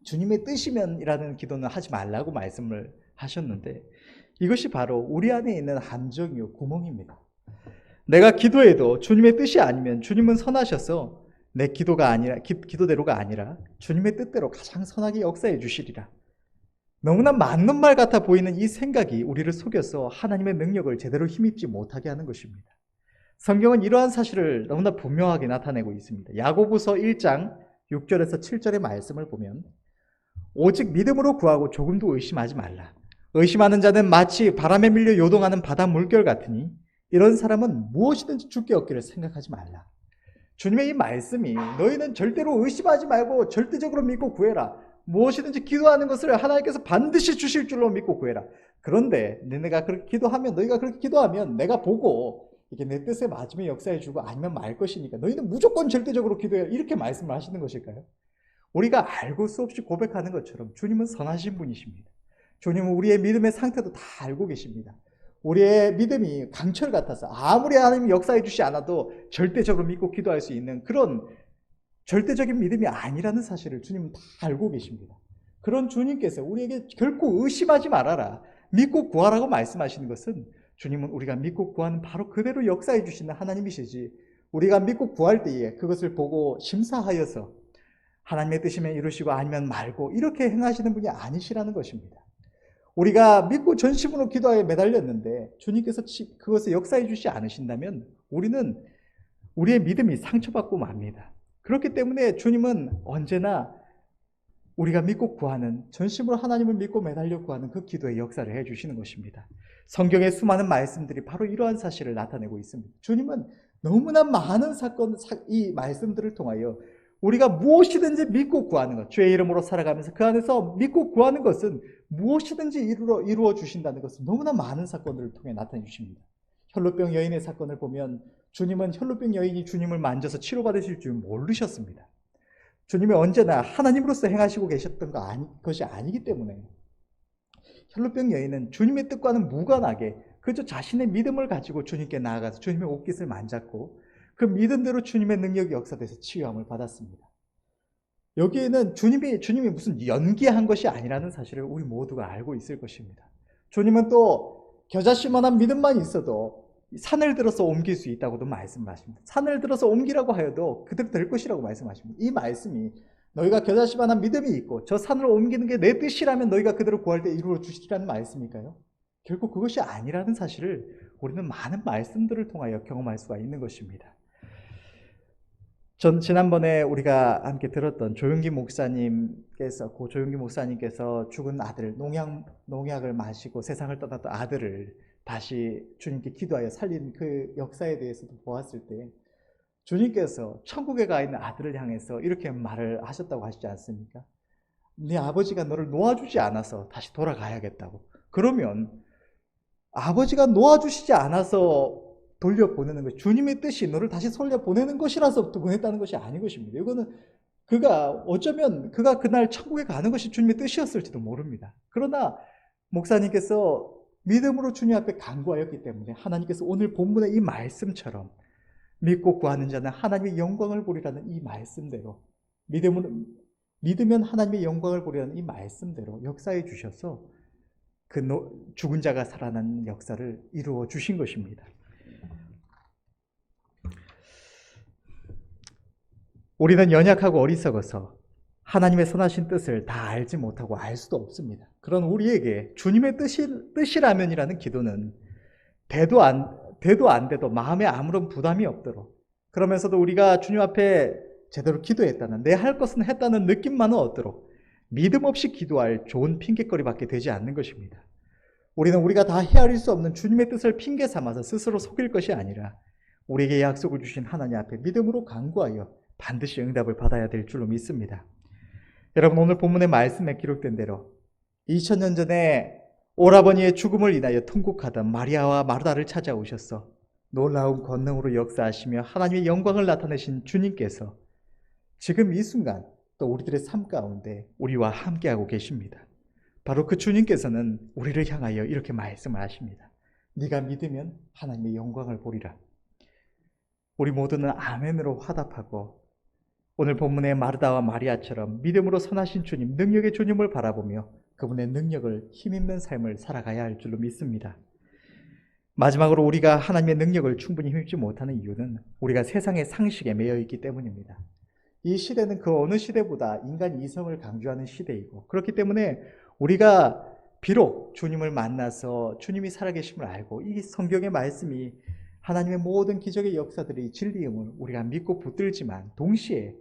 주님의 뜻이면이라는 기도는 하지 말라고 말씀을 하셨는데 이것이 바로 우리 안에 있는 함정이요 구멍입니다. 내가 기도해도 주님의 뜻이 아니면 주님은 선하셔서 내 기도대로가 아니라 주님의 뜻대로 가장 선하게 역사해 주시리라. 너무나 맞는 말 같아 보이는 이 생각이 우리를 속여서 하나님의 능력을 제대로 힘입지 못하게 하는 것입니다. 성경은 이러한 사실을 너무나 분명하게 나타내고 있습니다. 야고보서 1장 6절에서 7절의 말씀을 보면 오직 믿음으로 구하고 조금도 의심하지 말라. 의심하는 자는 마치 바람에 밀려 요동하는 바다 물결 같으니 이런 사람은 무엇이든지 주께 얻기를 생각하지 말라. 주님의 이 말씀이 너희는 절대로 의심하지 말고 절대적으로 믿고 구해라. 무엇이든지 기도하는 것을 하나님께서 반드시 주실 줄로 믿고 구해라. 그런데 너희가 그렇게 기도하면 내가 보고 이게 내 뜻에 맞으면 역사해 주고 아니면 말 것이니까 너희는 무조건 절대적으로 기도해라. 이렇게 말씀을 하시는 것일까요? 우리가 알고 수없이 고백하는 것처럼 주님은 선하신 분이십니다. 주님은 우리의 믿음의 상태도 다 알고 계십니다. 우리의 믿음이 강철 같아서 아무리 하나님이 역사해 주지 않아도 절대적으로 믿고 기도할 수 있는 그런 절대적인 믿음이 아니라는 사실을 주님은 다 알고 계십니다. 그런 주님께서 우리에게 결코 의심하지 말아라, 믿고 구하라고 말씀하시는 것은 주님은 우리가 믿고 구하는 바로 그대로 역사해 주시는 하나님이시지, 우리가 믿고 구할 때에 그것을 보고 심사하여서 하나님의 뜻이면 이루시고 아니면 말고 이렇게 행하시는 분이 아니시라는 것입니다. 우리가 믿고 전심으로 기도하에 매달렸는데 주님께서 그것을 역사해 주지 않으신다면 우리는 우리의 믿음이 상처받고 맙니다. 그렇기 때문에 주님은 언제나 우리가 믿고 구하는, 전심으로 하나님을 믿고 매달려 구하는 그 기도의 역사를 해주시는 것입니다. 성경의 수많은 말씀들이 바로 이러한 사실을 나타내고 있습니다. 주님은 너무나 많은 이 말씀들을 통하여 우리가 무엇이든지 믿고 구하는 것, 주의 이름으로 살아가면서 그 안에서 믿고 구하는 것은 무엇이든지 이루어 주신다는 것은 너무나 많은 사건들을 통해 나타내 주십니다. 혈루병 여인의 사건을 보면 주님은 혈루병 여인이 주님을 만져서 치료받으실 줄 모르셨습니다. 주님이 언제나 하나님으로서 행하시고 계셨던 것이 아니기 때문에 혈루병 여인은 주님의 뜻과는 무관하게 그저 자신의 믿음을 가지고 주님께 나아가서 주님의 옷깃을 만졌고 그 믿음대로 주님의 능력이 역사돼서 치유함을 받았습니다. 여기에는 주님이 무슨 연기한 것이 아니라는 사실을 우리 모두가 알고 있을 것입니다. 주님은 또 겨자씨만한 믿음만 있어도 산을 들어서 옮길 수 있다고도 말씀하십니다. 산을 들어서 옮기라고 하여도 그대로 될 것이라고 말씀하십니다. 이 말씀이 너희가 겨자씨만한 믿음이 있고 저 산을 옮기는 게 내 뜻이라면 너희가 그대로 구할 때 이루어 주시라는 말씀일까요? 결국 그것이 아니라는 사실을 우리는 많은 말씀들을 통하여 경험할 수가 있는 것입니다. 지난번에 우리가 함께 들었던 조용기 목사님께서 죽은 아들, 농약을 마시고 세상을 떠났던 아들을 다시 주님께 기도하여 살린 그 역사에 대해서도 보았을 때 주님께서 천국에 가 있는 아들을 향해서 이렇게 말을 하셨다고 하시지 않습니까? 네 아버지가 너를 놓아주지 않아서 다시 돌아가야겠다고. 그러면 아버지가 놓아주시지 않아서 돌려보내는 것, 주님의 뜻이 너를 다시 돌려보내는 것이라서 보냈다는 것이 아닌 것입니다. 이거는 어쩌면 그가 그날 천국에 가는 것이 주님의 뜻이었을지도 모릅니다. 그러나 목사님께서 믿음으로 주님 앞에 간구하였기 때문에 하나님께서 오늘 본문의 이 말씀처럼 믿고 구하는 자는 하나님의 영광을 보리라는 이 말씀대로, 믿으면 하나님의 영광을 보리라는 이 말씀대로 역사해 주셔서 그 죽은 자가 살아나는 역사를 이루어 주신 것입니다. 우리는 연약하고 어리석어서 하나님의 선하신 뜻을 다 알지 못하고 알 수도 없습니다. 그런 우리에게 주님의 뜻이라면이라는 기도는 돼도 안 돼도 마음에 아무런 부담이 없도록, 그러면서도 우리가 주님 앞에 제대로 기도했다는, 내 할 것은 했다는 느낌만은 얻도록 믿음 없이 기도할 좋은 핑계거리밖에 되지 않는 것입니다. 우리는 우리가 다 헤아릴 수 없는 주님의 뜻을 핑계 삼아서 스스로 속일 것이 아니라 우리에게 약속을 주신 하나님 앞에 믿음으로 간구하여 반드시 응답을 받아야 될 줄로 믿습니다. 여러분, 오늘 본문의 말씀에 기록된 대로 2000년 전에 오라버니의 죽음을 인하여 통곡하던 마리아와 마르다를 찾아오셔서 놀라운 권능으로 역사하시며 하나님의 영광을 나타내신 주님께서 지금 이 순간 또 우리들의 삶 가운데 우리와 함께하고 계십니다. 바로 그 주님께서는 우리를 향하여 이렇게 말씀을 하십니다. 네가 믿으면 하나님의 영광을 보리라. 우리 모두는 아멘으로 화답하고 오늘 본문의 마르다와 마리아처럼 믿음으로 선하신 주님, 능력의 주님을 바라보며 그분의 능력을 힘있는 삶을 살아가야 할 줄로 믿습니다. 마지막으로 우리가 하나님의 능력을 충분히 힘입지 못하는 이유는 우리가 세상의 상식에 매여 있기 때문입니다. 이 시대는 그 어느 시대보다 인간 이성을 강조하는 시대이고, 그렇기 때문에 우리가 비록 주님을 만나서 주님이 살아계심을 알고 이 성경의 말씀이 하나님의 모든 기적의 역사들이 진리임을 우리가 믿고 붙들지만, 동시에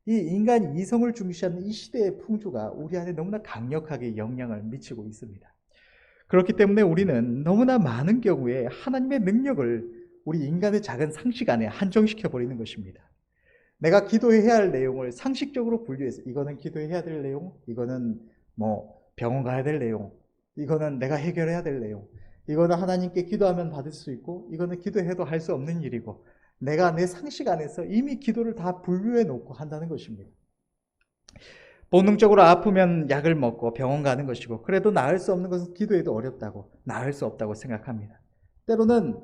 이 인간 이성을 중시하는 이 시대의 풍조가 우리 안에 너무나 강력하게 영향을 미치고 있습니다. 그렇기 때문에 우리는 너무나 많은 경우에 하나님의 능력을 우리 인간의 작은 상식 안에 한정시켜버리는 것입니다. 내가 기도해야 할 내용을 상식적으로 분류해서 이거는 기도해야 될 내용, 이거는 병원 가야 될 내용, 이거는 내가 해결해야 될 내용, 이거는 하나님께 기도하면 받을 수 있고 이거는 기도해도 할 수 없는 일이고, 내가 내 상식 안에서 이미 기도를 다 분류해 놓고 한다는 것입니다. 본능적으로 아프면 약을 먹고 병원 가는 것이고, 그래도 나을 수 없는 것은 기도해도 어렵다고, 나을 수 없다고 생각합니다. 때로는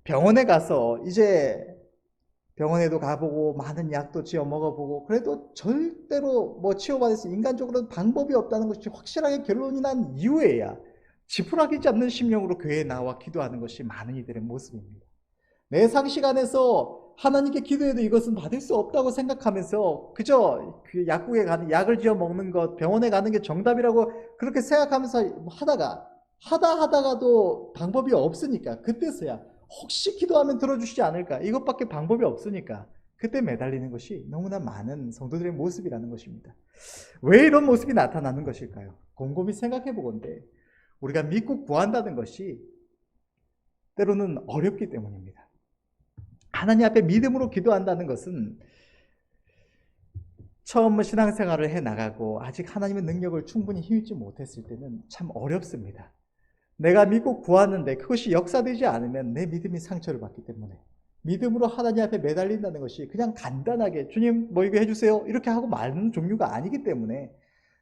병원에 가서 이제 병원에도 가보고 많은 약도 지어 먹어보고 그래도 절대로 뭐 치료받을 수 인간적으로는 방법이 없다는 것이 확실하게 결론이 난 이후에야 지푸라기지 않는 심령으로 교회에 나와 기도하는 것이 많은 이들의 모습입니다. 내 상식 안에서 하나님께 기도해도 이것은 받을 수 없다고 생각하면서 그저 그 약국에 가는 약을 지어 먹는 것, 병원에 가는 게 정답이라고 그렇게 생각하면서 하다가도 방법이 없으니까 그때서야 혹시 기도하면 들어주시지 않을까, 이것밖에 방법이 없으니까 그때 매달리는 것이 너무나 많은 성도들의 모습이라는 것입니다. 왜 이런 모습이 나타나는 것일까요? 곰곰이 생각해 보건대 우리가 믿고 구한다는 것이 때로는 어렵기 때문입니다. 하나님 앞에 믿음으로 기도한다는 것은 처음 신앙생활을 해나가고 아직 하나님의 능력을 충분히 힘입지 못했을 때는 참 어렵습니다. 내가 믿고 구하는데 그것이 역사되지 않으면 내 믿음이 상처를 받기 때문에 믿음으로 하나님 앞에 매달린다는 것이 그냥 간단하게 주님 뭐 이거 해주세요 이렇게 하고 마는 종류가 아니기 때문에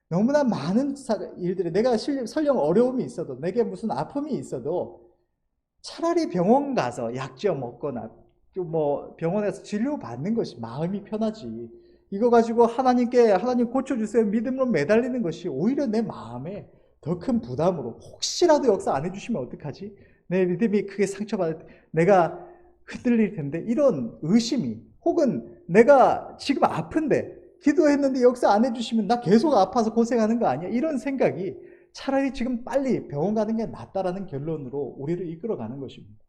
너무나 많은 일들이, 내가 설령 어려움이 있어도 내게 무슨 아픔이 있어도 차라리 병원 가서 약 지어 먹거나 뭐 병원에서 진료받는 것이 마음이 편하지, 이거 가지고 하나님께 하나님 고쳐주세요 믿음으로 매달리는 것이 오히려 내 마음에 더 큰 부담으로, 혹시라도 역사 안 해주시면 어떡하지? 내 믿음이 크게 상처받을 때 내가 흔들릴 텐데, 이런 의심이, 혹은 내가 지금 아픈데 기도했는데 역사 안 해주시면 나 계속 아파서 고생하는 거 아니야? 이런 생각이 차라리 지금 빨리 병원 가는 게 낫다라는 결론으로 우리를 이끌어가는 것입니다.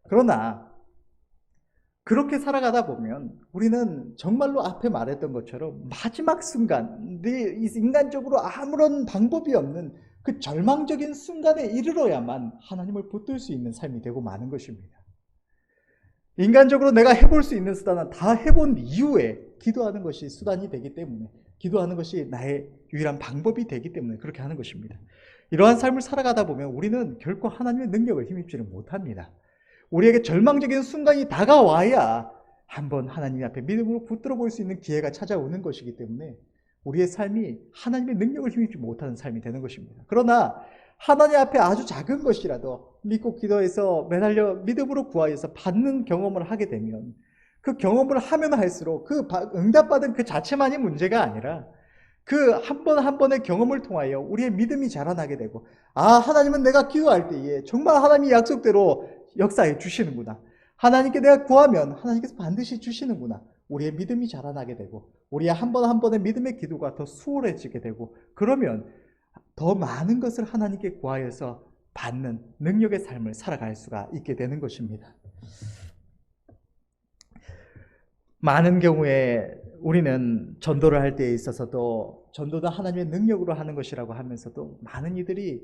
그러나 그렇게 살아가다 보면 우리는 정말로 앞에 말했던 것처럼 마지막 순간, 인간적으로 아무런 방법이 없는 그 절망적인 순간에 이르러야만 하나님을 붙들 수 있는 삶이 되고 마는 것입니다. 인간적으로 내가 해볼 수 있는 수단은 다 해본 이후에 기도하는 것이 수단이 되기 때문에, 기도하는 것이 나의 유일한 방법이 되기 때문에 그렇게 하는 것입니다. 이러한 삶을 살아가다 보면 우리는 결코 하나님의 능력을 힘입지를 못합니다. 우리에게 절망적인 순간이 다가와야 한번 하나님 앞에 믿음으로 붙들어 볼 수 있는 기회가 찾아오는 것이기 때문에 우리의 삶이 하나님의 능력을 힘입지 못하는 삶이 되는 것입니다. 그러나 하나님 앞에 아주 작은 것이라도 믿고 기도해서 매달려 믿음으로 구하여서 받는 경험을 하게 되면, 그 경험을 하면 할수록 그 응답받은 그 자체만이 문제가 아니라 그 한 번 한 번의 경험을 통하여 우리의 믿음이 자라나게 되고, 아, 하나님은 내가 기도할 때에 정말 하나님이 약속대로 역사해 주시는구나, 하나님께 내가 구하면 하나님께서 반드시 주시는구나, 우리의 믿음이 자라나게 되고 우리의 한 번 한 번의 믿음의 기도가 더 수월해지게 되고, 그러면 더 많은 것을 하나님께 구하여서 받는 능력의 삶을 살아갈 수가 있게 되는 것입니다. 많은 경우에 우리는 전도를 할 때에 있어서도 전도도 하나님의 능력으로 하는 것이라고 하면서도 많은 이들이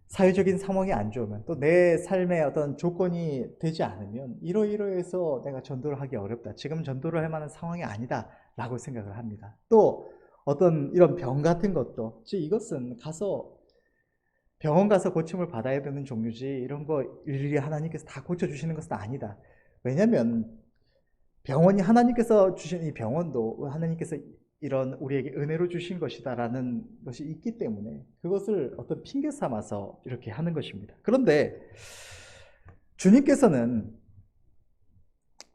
사회적인 상황이 안 좋으면, 또 내 삶의 어떤 조건이 되지 않으면 이러이러해서 내가 전도를 하기 어렵다, 지금 전도를 할 만한 상황이 아니다 라고 생각을 합니다. 또 어떤 이런 병 같은 것도, 이것은 병원 가서 고침을 받아야 되는 종류지 이런 거 일일이 하나님께서 다 고쳐주시는 것은 아니다. 왜냐하면 병원이 하나님께서 주신 이 병원도 하나님께서 이런 우리에게 은혜로 주신 것이다라는 것이 있기 때문에 그것을 어떤 핑계 삼아서 이렇게 하는 것입니다. 그런데 주님께서는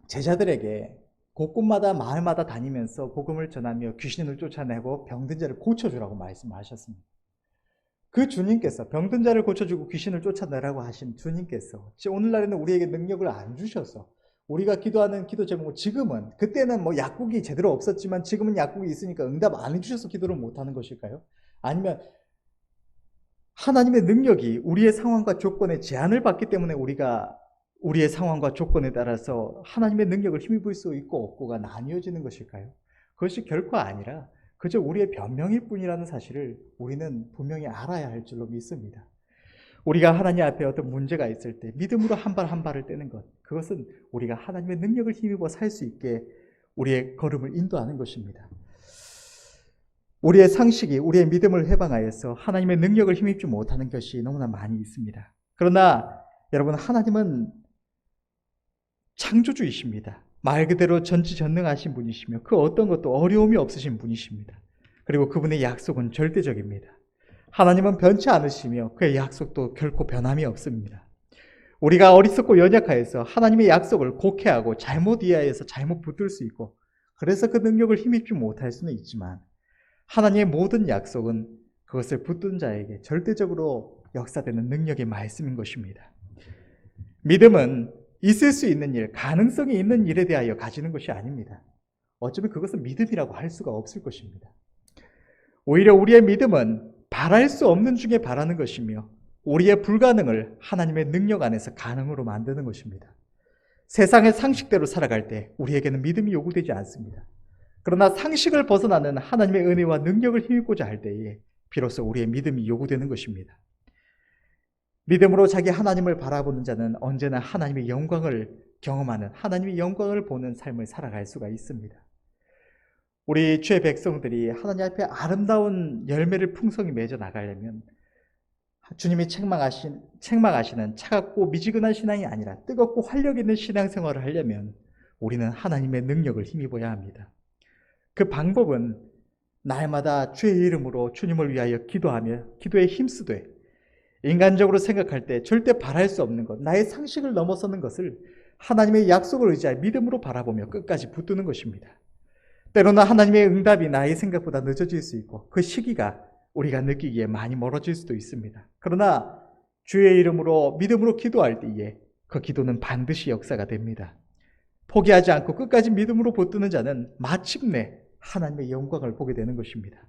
제자들에게 곳곳마다 마을마다 다니면서 복음을 전하며 귀신을 쫓아내고 병든 자를 고쳐주라고 말씀하셨습니다. 그 주님께서 병든 자를 고쳐주고 귀신을 쫓아내라고 하신 주님께서 오늘날에는 우리에게 능력을 안 주셔서 우리가 기도하는 기도 제목은, 지금은, 그때는 뭐 약국이 제대로 없었지만 지금은 약국이 있으니까 응답 안 해주셔서 기도를 못하는 것일까요? 아니면 하나님의 능력이 우리의 상황과 조건에 제한을 받기 때문에 우리가 우리의 상황과 조건에 따라서 하나님의 능력을 힘입을 수 있고 없고가 나뉘어지는 것일까요? 그것이 결코 아니라 그저 우리의 변명일 뿐이라는 사실을 우리는 분명히 알아야 할 줄로 믿습니다. 우리가 하나님 앞에 어떤 문제가 있을 때 믿음으로 한 발 한 발을 떼는 것, 그것은 우리가 하나님의 능력을 힘입어 살 수 있게 우리의 걸음을 인도하는 것입니다. 우리의 상식이 우리의 믿음을 해방하여서 하나님의 능력을 힘입지 못하는 것이 너무나 많이 있습니다. 그러나 여러분, 하나님은 창조주이십니다. 말 그대로 전지전능하신 분이시며 그 어떤 것도 어려움이 없으신 분이십니다. 그리고 그분의 약속은 절대적입니다. 하나님은 변치 않으시며 그의 약속도 결코 변함이 없습니다. 우리가 어리석고 연약하여서 하나님의 약속을 곡해하고 잘못 이해해서 잘못 붙들 수 있고, 그래서 그 능력을 힘입지 못할 수는 있지만, 하나님의 모든 약속은 그것을 붙든 자에게 절대적으로 역사되는 능력의 말씀인 것입니다. 믿음은 있을 수 있는 일, 가능성이 있는 일에 대하여 가지는 것이 아닙니다. 어쩌면 그것은 믿음이라고 할 수가 없을 것입니다. 오히려 우리의 믿음은 바랄 수 없는 중에 바라는 것이며, 우리의 불가능을 하나님의 능력 안에서 가능으로 만드는 것입니다. 세상의 상식대로 살아갈 때 우리에게는 믿음이 요구되지 않습니다. 그러나 상식을 벗어나는 하나님의 은혜와 능력을 힘입고자 할 때에 비로소 우리의 믿음이 요구되는 것입니다. 믿음으로 자기 하나님을 바라보는 자는 언제나 하나님의 영광을 경험하는, 하나님의 영광을 보는 삶을 살아갈 수가 있습니다. 우리 주의 백성들이 하나님 앞에 아름다운 열매를 풍성히 맺어 나가려면 주님이 책망하시는 차갑고 미지근한 신앙이 아니라 뜨겁고 활력 있는 신앙생활을 하려면 우리는 하나님의 능력을 힘입어야 합니다. 그 방법은 날마다 주의 이름으로 주님을 위하여 기도하며 기도에 힘쓰되, 인간적으로 생각할 때 절대 바랄 수 없는 것, 나의 상식을 넘어서는 것을 하나님의 약속을 의지하여 믿음으로 바라보며 끝까지 붙드는 것입니다. 때로는 하나님의 응답이 나의 생각보다 늦어질 수 있고 그 시기가 우리가 느끼기에 많이 멀어질 수도 있습니다. 그러나 주의 이름으로 믿음으로 기도할 때에 그 기도는 반드시 역사가 됩니다. 포기하지 않고 끝까지 믿음으로 붙드는 자는 마침내 하나님의 영광을 보게 되는 것입니다.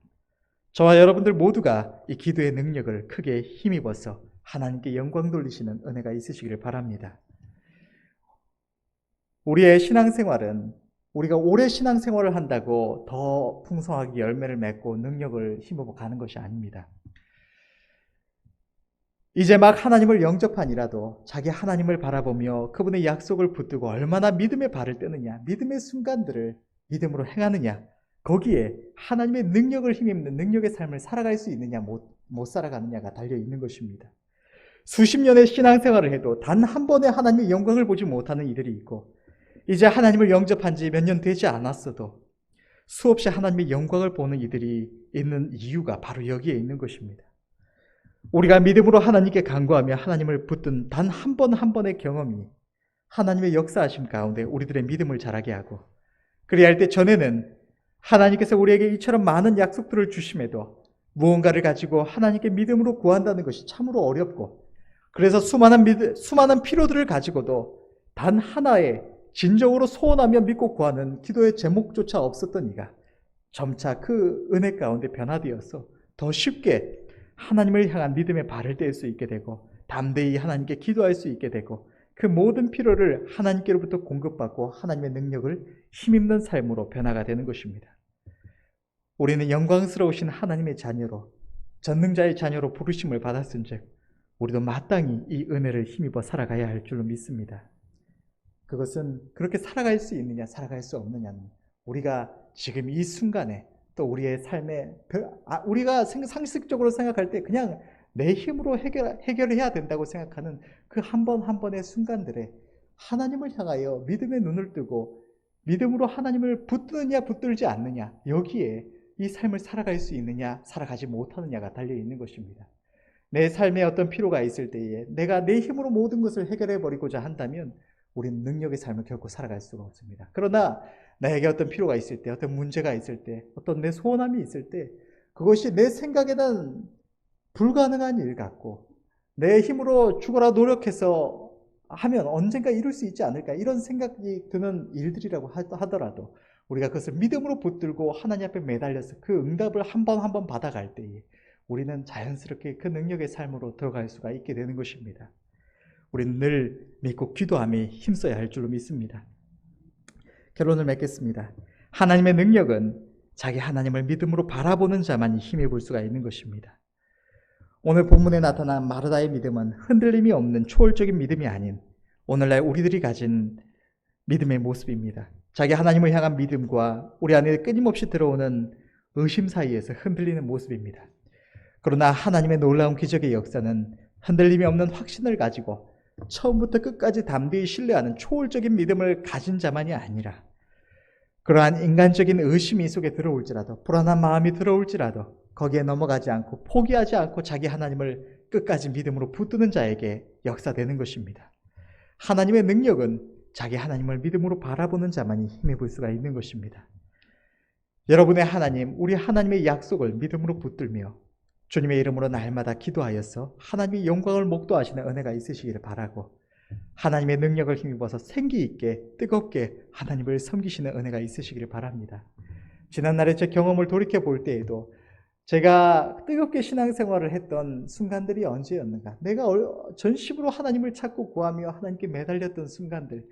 저와 여러분들 모두가 이 기도의 능력을 크게 힘입어서 하나님께 영광 돌리시는 은혜가 있으시기를 바랍니다. 우리의 신앙생활은 우리가 오래 신앙생활을 한다고 더 풍성하게 열매를 맺고 능력을 힘입어 가는 것이 아닙니다. 이제 막 하나님을 영접하니라도 자기 하나님을 바라보며 그분의 약속을 붙들고 얼마나 믿음의 발을 떼느냐, 믿음의 순간들을 믿음으로 행하느냐, 거기에 하나님의 능력을 힘입는 능력의 삶을 살아갈 수 있느냐 못 살아가느냐가 달려있는 것입니다. 수십 년의 신앙생활을 해도 단 한 번에 하나님의 영광을 보지 못하는 이들이 있고, 이제 하나님을 영접한 지 몇 년 되지 않았어도 수없이 하나님의 영광을 보는 이들이 있는 이유가 바로 여기에 있는 것입니다. 우리가 믿음으로 하나님께 간구하며 하나님을 붙든 단 한 번 한 번의 경험이 하나님의 역사하심 가운데 우리들의 믿음을 자라게 하고, 그래야 할 때 전에는 하나님께서 우리에게 이처럼 많은 약속들을 주심에도 무언가를 가지고 하나님께 믿음으로 구한다는 것이 참으로 어렵고, 그래서 수많은 필요들을 가지고도 단 하나의 진정으로 소원하며 믿고 구하는 기도의 제목조차 없었던 이가 점차 그 은혜 가운데 변화되어서 더 쉽게 하나님을 향한 믿음의 발을 뗄 수 있게 되고, 담대히 하나님께 기도할 수 있게 되고, 그 모든 필요를 하나님께로부터 공급받고 하나님의 능력을 힘입는 삶으로 변화가 되는 것입니다. 우리는 영광스러우신 하나님의 자녀로, 전능자의 자녀로 부르심을 받았은즉 우리도 마땅히 이 은혜를 힘입어 살아가야 할 줄로 믿습니다. 그것은 그렇게 살아갈 수 있느냐 살아갈 수 없느냐는 우리가 지금 이 순간에 또 우리의 삶에 우리가 상식적으로 생각할 때 그냥 내 힘으로 해결해야 된다고 생각하는 그 한 번 한 번의 순간들에 하나님을 향하여 믿음의 눈을 뜨고 믿음으로 하나님을 붙드느냐 붙들지 않느냐, 여기에 이 삶을 살아갈 수 있느냐 살아가지 못하느냐가 달려있는 것입니다. 내 삶에 어떤 필요가 있을 때에 내가 내 힘으로 모든 것을 해결해버리고자 한다면 우리는 능력의 삶을 결코 살아갈 수가 없습니다. 그러나 나에게 어떤 필요가 있을 때, 어떤 문제가 있을 때, 어떤 내 소원함이 있을 때 그것이 내 생각에는 불가능한 일 같고 내 힘으로 죽어라 노력해서 하면 언젠가 이룰 수 있지 않을까, 이런 생각이 드는 일들이라고 하더라도 우리가 그것을 믿음으로 붙들고 하나님 앞에 매달려서 그 응답을 한 번 한 번 받아갈 때에 우리는 자연스럽게 그 능력의 삶으로 들어갈 수가 있게 되는 것입니다. 우리는 늘 믿고 기도함에 힘써야 할 줄로 믿습니다. 결론을 맺겠습니다. 하나님의 능력은 자기 하나님을 믿음으로 바라보는 자만이 힘입을 수가 있는 것입니다. 오늘 본문에 나타난 마르다의 믿음은 흔들림이 없는 초월적인 믿음이 아닌 오늘날 우리들이 가진 믿음의 모습입니다. 자기 하나님을 향한 믿음과 우리 안에 끊임없이 들어오는 의심 사이에서 흔들리는 모습입니다. 그러나 하나님의 놀라운 기적의 역사는 흔들림이 없는 확신을 가지고 처음부터 끝까지 담대히 신뢰하는 초월적인 믿음을 가진 자만이 아니라 그러한 인간적인 의심이 속에 들어올지라도, 불안한 마음이 들어올지라도 거기에 넘어가지 않고 포기하지 않고 자기 하나님을 끝까지 믿음으로 붙드는 자에게 역사되는 것입니다. 하나님의 능력은 자기 하나님을 믿음으로 바라보는 자만이 힘입을 수가 있는 것입니다. 여러분의 하나님, 우리 하나님의 약속을 믿음으로 붙들며 주님의 이름으로 날마다 기도하여서 하나님의 영광을 목도하시는 은혜가 있으시기를 바라고, 하나님의 능력을 힘입어서 생기 있게 뜨겁게 하나님을 섬기시는 은혜가 있으시기를 바랍니다. 지난날의 제 경험을 돌이켜 볼 때에도 제가 뜨겁게 신앙생활을 했던 순간들이 언제였는가, 내가 전심으로 하나님을 찾고 구하며 하나님께 매달렸던 순간들,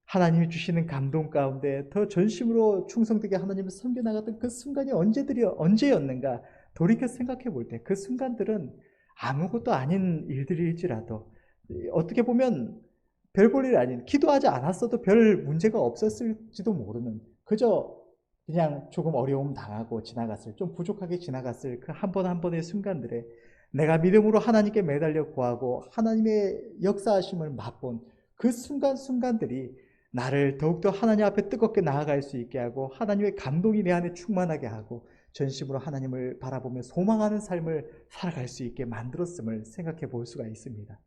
하나님이 주시는 감동 가운데 더 전심으로 충성되게 하나님을 섬겨나갔던 그 순간이 언제였는가 돌이켜 생각해 볼 때 그 순간들은 아무것도 아닌 일들일지라도, 어떻게 보면 별 볼 일 아닌, 기도하지 않았어도 별 문제가 없었을지도 모르는, 그저 그냥 조금 어려움 당하고 지나갔을, 좀 부족하게 지나갔을 그 한 번 한 번의 순간들에 내가 믿음으로 하나님께 매달려 구하고 하나님의 역사하심을 맛본 그 순간순간들이 나를 더욱더 하나님 앞에 뜨겁게 나아갈 수 있게 하고, 하나님의 감동이 내 안에 충만하게 하고, 전심으로 하나님을 바라보며 소망하는 삶을 살아갈 수 있게 만들었음을 생각해 볼 수가 있습니다.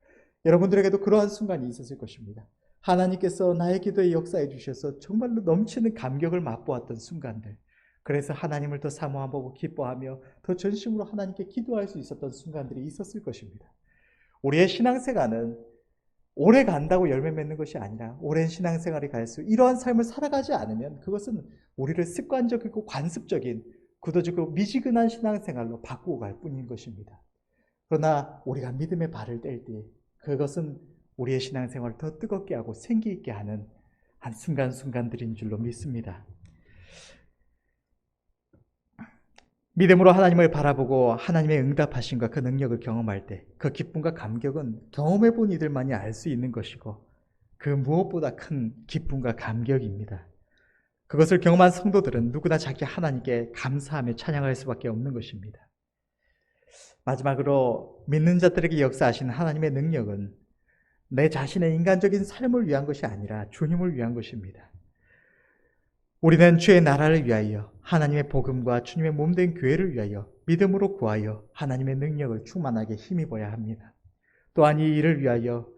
여러분들에게도 그러한 순간이 있었을 것입니다. 하나님께서 나의 기도에 역사해 주셔서 정말로 넘치는 감격을 맛보았던 순간들, 그래서 하나님을 더 사모하고 기뻐하며 더 전심으로 하나님께 기도할 수 있었던 순간들이 있었을 것입니다. 우리의 신앙생활은 오래 간다고 열매 맺는 것이 아니라, 오랜 신앙생활이 갈수록 이러한 삶을 살아가지 않으면 그것은 우리를 습관적이고 관습적인 굳어지고 미지근한 신앙생활로 바꾸고 갈 뿐인 것입니다. 그러나 우리가 믿음의 발을 뗄 때 그것은 우리의 신앙생활을 더 뜨겁게 하고 생기 있게 하는 한 순간순간들인 줄로 믿습니다. 믿음으로 하나님을 바라보고 하나님의 응답하심과 그 능력을 경험할 때 그 기쁨과 감격은 경험해 본 이들만이 알 수 있는 것이고, 그 무엇보다 큰 기쁨과 감격입니다. 그것을 경험한 성도들은 누구나 자기 하나님께 감사하며 찬양할 수밖에 없는 것입니다. 마지막으로 믿는 자들에게 역사하신 하나님의 능력은 내 자신의 인간적인 삶을 위한 것이 아니라 주님을 위한 것입니다. 우리는 주의 나라를 위하여, 하나님의 복음과 주님의 몸된 교회를 위하여 믿음으로 구하여 하나님의 능력을 충만하게 힘입어야 합니다. 또한 이 일을 위하여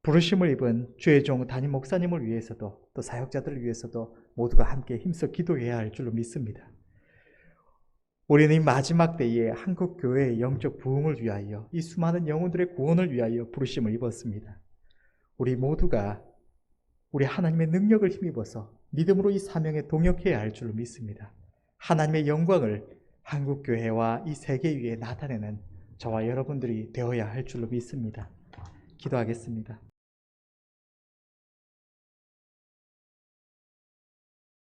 부르심을 입은 주의 종 담임 목사님을 위해서도, 또 사역자들을 위해서도 모두가 함께 힘써 기도해야 할 줄로 믿습니다. 우리는 이 마지막 때에 한국 교회의 영적 부흥을 위하여, 이 수많은 영혼들의 구원을 위하여 부르심을 입었습니다. 우리 모두가 우리 하나님의 능력을 힘입어서 믿음으로 이 사명에 동역해야 할 줄로 믿습니다. 하나님의 영광을 한국 교회와 이 세계 위에 나타내는 저와 여러분들이 되어야 할 줄로 믿습니다. 기도하겠습니다.